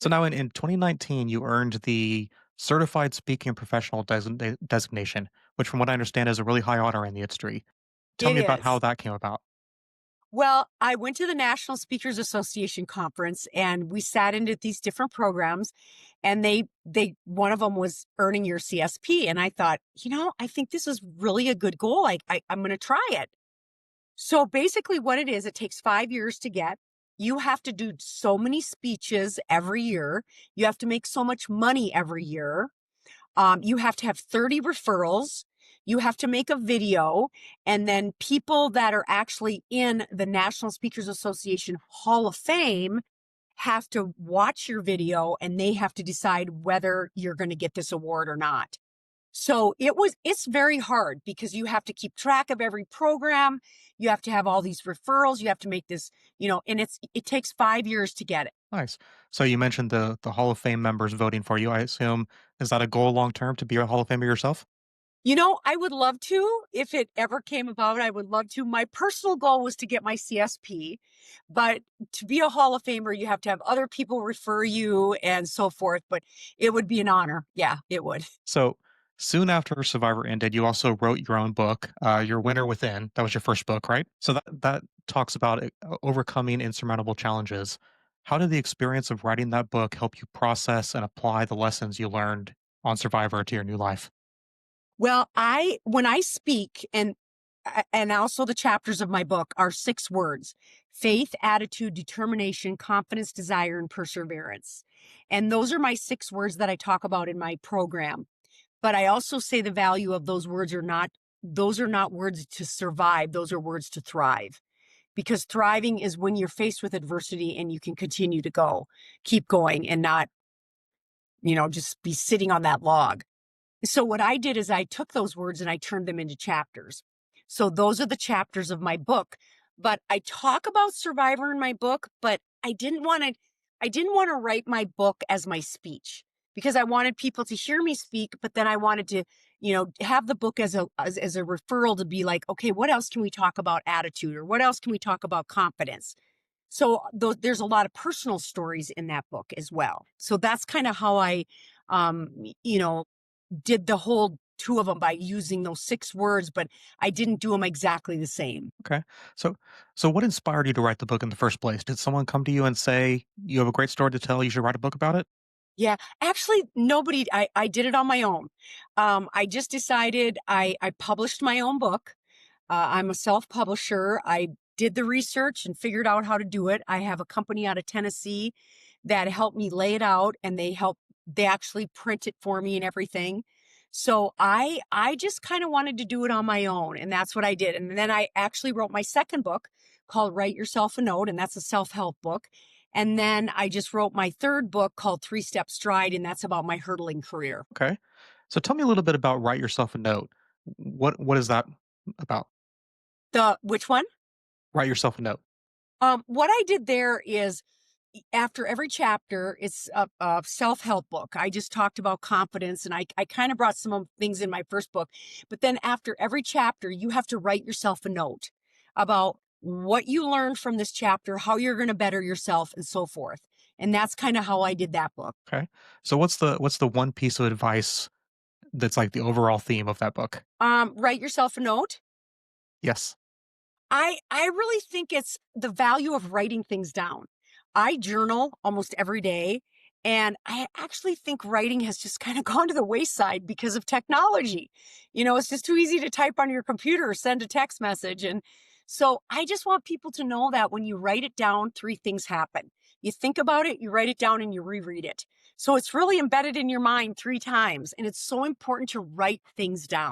So now in 2019, you earned the Certified Speaking Professional designation, which from what I understand is a really high honor in the industry. Tell It me about how is. that came about. Well, I went to the National Speakers Association conference and we sat into these different programs and they one of them was earning your CSP and I thought, I think this is really a good goal. I'm going to try it. So basically what it is, it takes 5 years to get. You have to do so many speeches every year. You have to make so much money every year. You have to have 30 referrals. You have to make a video. And then people that are actually in the National Speakers Association Hall of Fame have to watch your video and they have to decide whether you're going to get this award or not. So it's very hard because you have to keep track of every program. You have to have all these referrals. You have to make this, and it takes 5 years to get it. Nice. So you mentioned the Hall of Fame members voting for you. I assume is that a goal long term to be a Hall of Famer yourself? I would love to if it ever came about. I would love to. My personal goal was to get my CSP, but to be a Hall of Famer, you have to have other people refer you and so forth. But it would be an honor. Yeah, it would. So soon after Survivor ended, you also wrote your own book, Your Winner Within. That was your first book, right? So that talks about overcoming insurmountable challenges. How did the experience of writing that book help you process and apply the lessons you learned on Survivor to your new life? Well, when I speak and also the chapters of my book are 6 words: faith, attitude, determination, confidence, desire, and perseverance. And those are my 6 words that I talk about in my program. But I also say the value of those are not words to survive. Those are words to thrive. Because thriving is when you're faced with adversity and you can continue to keep going and not, just be sitting on that log. So what I did is I took those words and I turned them into chapters. So those are the chapters of my book. But I talk about Survivor in my book, but I didn't want to write my book as my speech because I wanted people to hear me speak, but then I wanted to, have the book as a referral to be like, okay, what else can we talk about attitude or what else can we talk about confidence? So there's a lot of personal stories in that book as well. So that's kind of how I you know, did the whole 2 of them by using those 6 words, but I didn't do them exactly the same. Okay. So so what inspired you to write the book in the first place? Did someone come to you and say, "You have a great story to tell, you should write a book about it?" Yeah, actually, nobody I did it on my own. I just decided I published my own book. I'm a self-publisher. I did the research and figured out how to do it. I have a company out of Tennessee that helped me lay it out, and they actually print it for me and everything. So I just kind of wanted to do it on my own, and that's what I did. And then I actually wrote my second book called Write Yourself a Note, and that's a self-help book. And then I just wrote my third book called 3 Step Stride, and that's about my hurdling career. Okay. So tell me a little bit about Write Yourself a Note. What is that about? The which one? Write Yourself a Note. What I did there is after every chapter, it's a self-help book. I just talked about confidence and I kind of brought some of things in my first book. But then after every chapter, you have to write yourself a note about what you learned from this chapter, how you're going to better yourself, and so forth. And that's kind of how I did that book. Okay. So what's the one piece of advice that's like the overall theme of that book? Write yourself a note. Yes. I really think it's the value of writing things down. I journal almost every day, and I actually think writing has just kind of gone to the wayside because of technology. It's just too easy to type on your computer or send a text message. And so I just want people to know that when you write it down, 3 things happen. You think about it, you write it down, and you reread it. So it's really embedded in your mind 3 times. And it's so important to write things down.